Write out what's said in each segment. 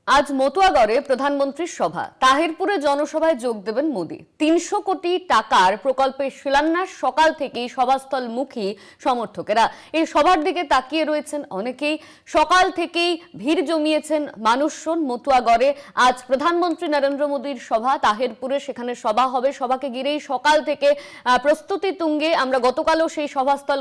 আজ মতুয়াগড়ে প্রধানমন্ত্রীর সভা। তাহিরপুরে জনসভায় যোগ দেবেন মোদি। ৩০০ কোটি টাকার প্রকল্পের শিলান্যাস। সকাল থেকেই সভাস্থলমুখী সমর্থকেরা এই সভার দিকে তাকিয়ে রয়েছেন অনেকেই। সকাল থেকেই ভিড় জমিয়েছেন মানুষজন মতুয়াগড়ে। আজ প্রধানমন্ত্রী নরেন্দ্র মোদীর সভা তাহিরপুরে, সেখানে সভা হবে। সভাকে ঘিরেই সকাল থেকে প্রস্তুতি তুঙ্গে। আমরা গতকালও সেই সভাস্থল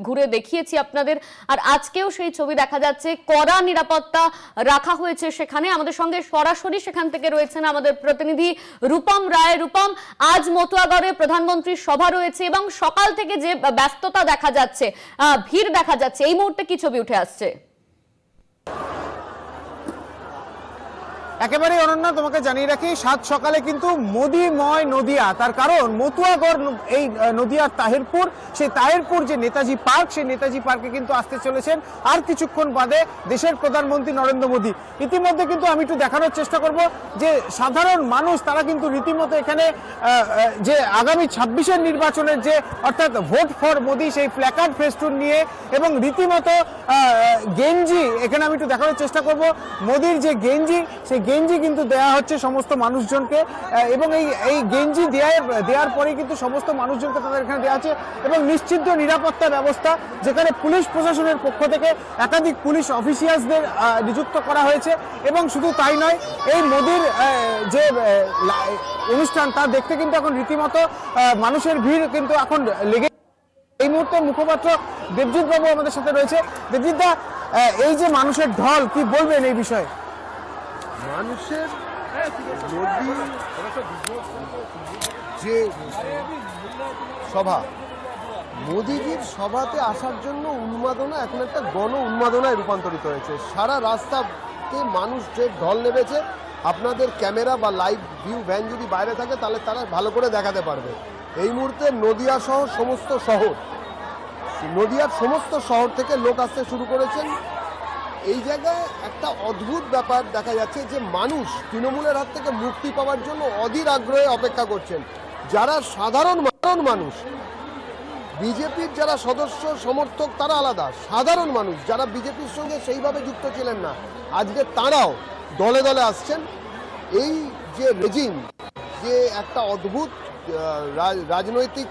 ঘুরে দেখিয়েছি আপনাদের, আর আজকেও সেই ছবি দেখা যাচ্ছে। কড়া নিরাপত্তা রাখা হয়েছে সেখানে। আমাদের সঙ্গে সরাসরি সেখান থেকে রয়েছেন আমাদের প্রতিনিধি রূপম রায়। রূপম, আজ মতুয়াগড়ে প্রধানমন্ত্রীর সভা রয়েছে এবং সকাল থেকে যে ব্যস্ততা দেখা যাচ্ছে, ভিড় দেখা যাচ্ছে, এই মুহূর্তে কি ছবি উঠে আসছে? একেবারে অনন্যা, তোমাকে জানিয়ে রাখি সাত সকালে কিন্তু মোদিময় নদিয়া। তার কারণ মতুয়াগড় এই নদিয়ার তাহিরপুর, সেই তাহিরপুর যে নেতাজি পার্ক, সেই নেতাজি পার্কে কিন্তু আসতে চলেছেন আর কিছুক্ষণ বাদে দেশের প্রধানমন্ত্রী নরেন্দ্র মোদী। ইতিমধ্যে কিন্তু আমি একটু দেখানোর চেষ্টা করব যে সাধারণ মানুষ তারা কিন্তু রীতিমতো এখানে যে আগামী ২৬-এর নির্বাচনের যে অর্থাৎ ভোট ফর মোদি সেই প্ল্যাকার্ড ফেস্টুন নিয়ে এবং রীতিমতো গেঞ্জি, এখানে আমি একটু দেখানোর চেষ্টা করব মোদির যে গেঞ্জি, সেই গেঞ্জি কিন্তু দেওয়া হচ্ছে সমস্ত মানুষজনকে এবং এই গেঞ্জি দেওয়ার পরে কিন্তু সমস্ত মানুষজনকে তাদের এখানে দেওয়া আছে এবং নিশ্চিত নিরাপত্তা ব্যবস্থা, যেখানে পুলিশ প্রশাসনের পক্ষ থেকে একাধিক পুলিশ অফিসিয়ালসদের নিযুক্ত করা হয়েছে। এবং শুধু তাই নয়, এই মোদির যে অনুষ্ঠান তা দেখতে কিন্তু এখন রীতিমতো মানুষের ভিড় কিন্তু এখন লেগে। এই মুহূর্তে মুখপাত্র দেবজিৎ বাবু আমাদের সাথে রয়েছে। দেবজিৎ দা, এই যে মানুষের ঢল, কি বলবেন এই বিষয়ে? মানুষের মোদি যে সভা, মোদিজির সভাতে আসার জন্য উন্মাদনা এখন একটা গণ উন্মাদনায় রূপান্তরিত হয়েছে। সারা রাস্তাতে মানুষ যে ঢল নেমেছে, আপনাদের ক্যামেরা বা লাইভ ভিউ ভ্যান যদি বাইরে থাকে তাহলে তারা ভালো করে দেখাতে পারবে। এই মুহূর্তে নদিয়া সহ সমস্ত শহর, নদিয়ার সমস্ত শহর থেকে লোক আসতে শুরু করেছেন। এই জায়গায় একটা অদ্ভুত ব্যাপার দেখা যাচ্ছে যে মানুষ তৃণমূলের হাত থেকে মুক্তি পাওয়ার জন্য অধীর আগ্রহে অপেক্ষা করছেন। যারা সাধারণ মানুষ, বিজেপির যারা সদস্য সমর্থক তারা আলাদা, সাধারণ মানুষ যারা বিজেপির সঙ্গে সেইভাবে যুক্ত ছিলেন না, আজকে তারাও দলে দলে আসছেন। এই যে রেজিম, যে একটা অদ্ভুত রাজনৈতিক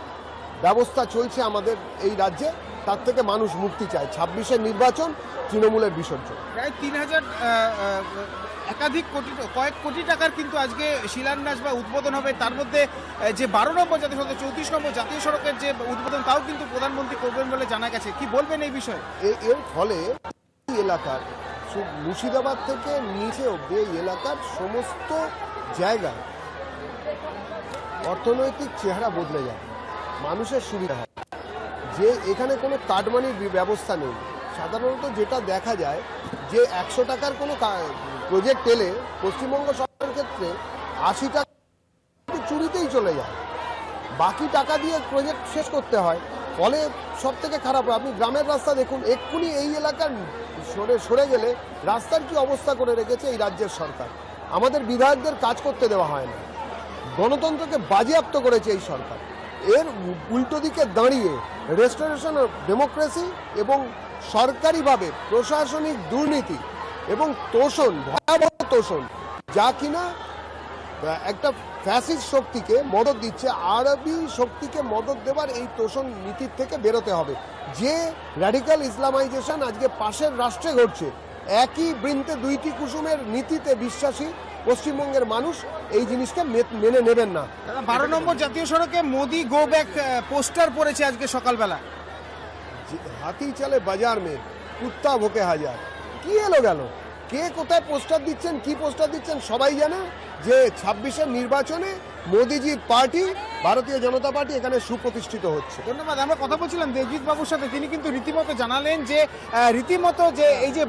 ব্যবস্থা চলছে আমাদের এই রাজ্যে, তার থেকে মানুষ মুক্তি চায়। ২৬-এর নির্বাচন, তৃণমূলের বিসর্জন। প্রায় ৩,০০০ কয়েক কোটি টাকার কিন্তু আজকে শিলান্যাস বা উদ্বোধন হবে। তার মধ্যে যে ১২ নম্বর জাতীয় সড়ক, ৩৪ নম্বর জাতীয় সড়কের যে উদ্বোধন, তাও কিন্তু প্রধানমন্ত্রী করবেন বলে জানা গেছে। কি বলবেন এই বিষয়ে? এর ফলে এলাকার মুর্শিদাবাদ থেকে নিচে অব্দি এই এলাকার সমস্ত জায়গায় অর্থনৈতিক চেহারা বদলে যায়, মানুষের সুবিধা হয়। যে এখানে কোনো কাটমানির ব্যবস্থা নেই। সাধারণত যেটা দেখা যায় যে ১০০ টাকার কোনো প্রজেক্ট এলে পশ্চিমবঙ্গ সরকারের ক্ষেত্রে ৮০ টাকা চুরিতেই চলে যায়, বাকি টাকা দিয়ে প্রজেক্ট শেষ করতে হয়। ফলে সব থেকে খারাপ হয়, আপনি গ্রামের রাস্তা দেখুন, এক্ষুনি এই এলাকার সরে গেলে রাস্তার কি অবস্থা করে রেখেছে এই রাজ্যের সরকার। আমাদের বিধায়কদের কাজ করতে দেওয়া হয় না, গণতন্ত্রকে বাজেয়াপ্ত করেছে এই সরকার। এর উল্টো দিকে দাঁড়িয়ে রেস্টোরেশন অফ ডেমোক্রেসি এবং সরকারিভাবে প্রশাসনিক দুর্নীতি এবং তোষণ, ভয়াবহ তোষণ, যা কিনা একটা ফ্যাসিস্ট শক্তিকে মদত দিচ্ছে। আরবি শক্তিকে মদত দেওয়ার এই তোষণ নীতির থেকে বেরোতে হবে। যে র্যাডিক্যাল ইসলামাইজেশন আজকে পাশের রাষ্ট্রে ঘটছে, একই বৃন্তে দুইটি কুসুমের নীতিতে বিশ্বাসী পশ্চিমবঙ্গের মানুষ এই জিনিসটা মেনে নেবেন না। ১২ নম্বর জাতীয় সড়কে মোদি গো ব্যাক পোস্টার পড়েছে আজকে সকালবেলা। হাতি চলে বাজার মে, কুত্তা ভোকে হাজার। কি এলো গেল, কে কোথায় পোস্টার দিচ্ছেন, কি পোস্টার দিচ্ছেন সবাই জানে যে ২৬-এর নির্বাচনে মোদিজির পার্টি, ভারতীয় জনতা পার্টি এখানে সুপ্রতিষ্ঠিত হচ্ছে। ধন্যবাদ। আমরা কথা বলছিলাম দেবজিৎ বাবুর সাথে, তিনি কিন্তু রীতিমতো জানালেন যে রীতিমতো যে এই যে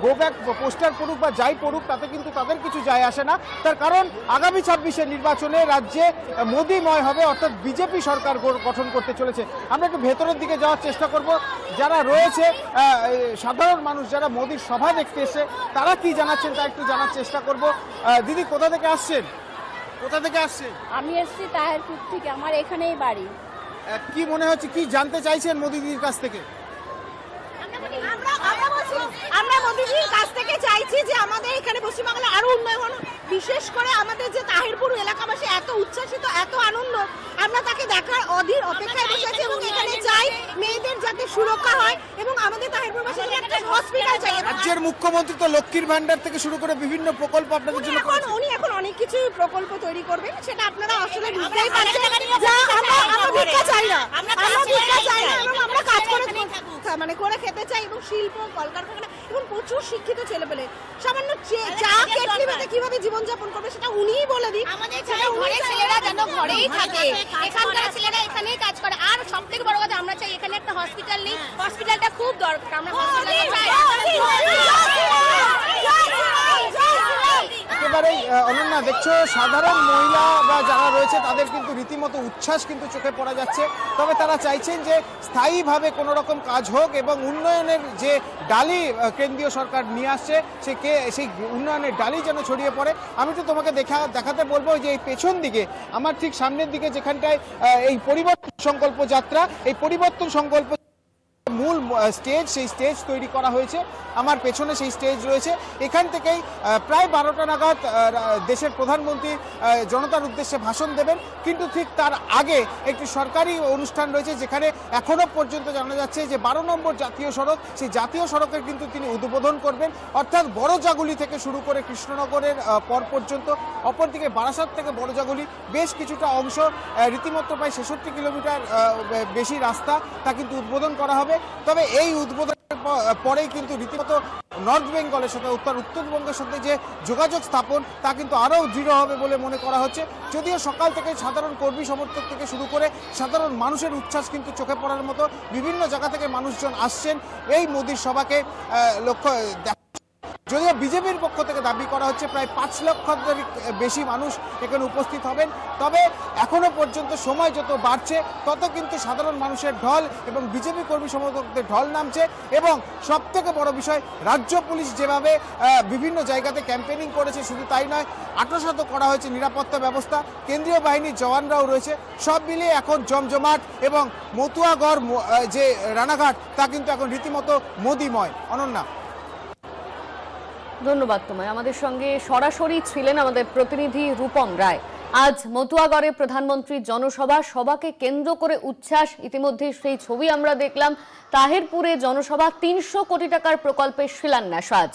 গো ব্যাক পোস্টার পড়ুক বা যাই পড়ুক, তাতে কিন্তু তাদের কিছু যায় আসে না। তার কারণ আগামী ২৬-এর নির্বাচনে রাজ্যে মোদিময় হবে, অর্থাৎ বিজেপি সরকার গঠন করতে চলেছে। আমরা একটু ভেতরের দিকে যাওয়ার চেষ্টা করব। যারা রয়েছে সাধারণ মানুষ, যারা মোদির সভা দেখতে এসে, তারা কি জানাচ্ছেন তা একটু জানার চেষ্টা করব। দিদি, কোথা থেকে আসছেন? আমি এসেছি তাহিরপুর থেকে, আমার এখানেই বাড়ি। কি মনে হচ্ছে, কি জানতে চাইছেন মোদিজির কাছ থেকে? আমরা আমরা মোদিজির কাছ থেকে চাইছি যে আমাদের এখানে পশ্চিমবাংলা আরো উন্নয়ন, বিশেষ করে আমাদের যে তাহিরপুর এলাকাবাসী এত উচ্ছ্বাসিত, এত আনন্দ, আমরা তাকে দেখার অধীর অপেক্ষায় বসে আছি এবং এখানে চাই মেয়েদের যাতে সুরক্ষা হয় এবং আমাদের তাহিরপুরবাসী একটা হসপিটাল চাই। রাজ্যের মুখ্যমন্ত্রী তো লক্ষ্মীর ভান্ডার থেকে শুরু করে বিভিন্ন প্রকল্প আপনাদের জন্য করেছেন। উনি এখন অনেক কিছু প্রকল্প তৈরি করবেন, সেটা আপনারা আসলে বুঝতেই পারছেন। যা আমরা ভিক্ষা চাই না, আমরা ভিক্ষা চাই না এবং আমরা কাজ করে মানে করে খেতে চাই এবং শিল্প, কলকারখানা এবং প্রচুর শিক্ষিত ছেলেপেলে সামান্য চা কেটলি মেতে কিভাবে জীবনযাপন করবে সেটা উনিই বলে দিন। আমাদের ঘরের ছেলেরা যেন ঘরেই থাকে, এখানকার ছেলেরা এখানেই কাজ করে। আর সব থেকে বড় কথা, আমরা চাই এখানে একটা হসপিটাল নেই, হসপিটালটা খুব দরকার। আমরা একেবারেই অনন্যা, দেখছো সাধারণ মহিলা বা যারা রয়েছে তাদের কিন্তু রীতিমতো উচ্ছ্বাস কিন্তু চোখে পড়া যাচ্ছে। তবে তারা চাইছেন যে স্থায়ীভাবে কোনো রকম কাজ হোক এবং উন্নয়নের যে ডালি কেন্দ্রীয় সরকার নিয়ে আসছে সেই উন্নয়নের ডালি যেন ছড়িয়ে পড়ে। আমি তো তোমাকে দেখাতে বলবো যে এই পেছন দিকে আমার ঠিক সামনের দিকে যেখানটায় এই পরিবর্তন সংকল্প যাত্রা, এই পরিবর্তন সংকল্প মূল স্টেজ, সেই স্টেজ তৈরি করা হয়েছে। আমার পেছনে সেই স্টেজ রয়েছে। এখান থেকেই প্রায় 12টা নাগাদ দেশের প্রধানমন্ত্রী জনতার উদ্দেশ্যে ভাষণ দেবেন, কিন্তু ঠিক তার আগে একটি সরকারি অনুষ্ঠান রয়েছে যেখানে এখনো পর্যন্ত জানা যাচ্ছে যে 12 নম্বর জাতীয় সড়ক, সেই জাতীয় সড়কের কিন্তু তিনি উদ্বোধন করবেন, অর্থাৎ বড়জাগুলি থেকে শুরু করে কৃষ্ণনগরের পর পর্যন্ত। অপরদিকে বারাসাত থেকে বড়জাগুলি বেশ কিছুটা অংশ, রীতিমতো প্রায় 66 কিলোমিটার বেশি রাস্তা, তা কিন্তু উদ্বোধন করা হবে। তবে এই উদ্বোধনের পরেই কিন্তু রীতিমতো নর্থ বেঙ্গলের সাথে উত্তরবঙ্গের সাথে যে যোগাযোগ স্থাপন তা কিন্তু আরও দৃঢ় হবে বলে মনে করা হচ্ছে। যদিও সকাল থেকে সাধারণ কর্মী সমর্থক থেকে শুরু করে সাধারণ মানুষের উচ্ছ্বাস কিন্তু চোখে পড়ার মতো। বিভিন্ন জায়গা থেকে মানুষজন আসছেন এই মোদির সভাকে লক্ষ্য। যদিও বিজেপির পক্ষ থেকে দাবি করা হচ্ছে প্রায় 5 লক্ষের বেশি মানুষ এখানে উপস্থিত হবেন। তবে এখনো পর্যন্ত সময় যত বাড়ছে তত কিন্তু সাধারণ মানুষের ঢল এবং বিজেপি কর্মী সমর্থকদের ঢল নামছে। এবং সব থেকে বড় বিষয়, রাজ্য পুলিশ যেভাবে বিভিন্ন জায়গাতে ক্যাম্পেনিং করেছে, শুধু তাই নয়, আঁটসাঁট করা হয়েছে নিরাপত্তা ব্যবস্থা, কেন্দ্রীয় বাহিনীর জওয়ানরাও রয়েছে। সব মিলিয়ে এখন জমজমাট এবং মতুয়াগড় যে রানাঘাট তা কিন্তু এখন রীতিমতো মোদিময়। অনন্যা, ধন্যবাদ তোমায়। আমাদের সঙ্গে সরাসরি ছিলেন আমাদের প্রতিনিধি রূপম রায়। আজ মতুয়াগড়ে প্রধানমন্ত্রীর সভাকে কেন্দ্র করে উচ্ছ্বাস। ইতিমধ্যে সেই ছবি আমরা দেখলাম। তাহিরপুরে জনসভা, 300 কোটি টাকার প্রকল্পের শিলান্যাস আজ।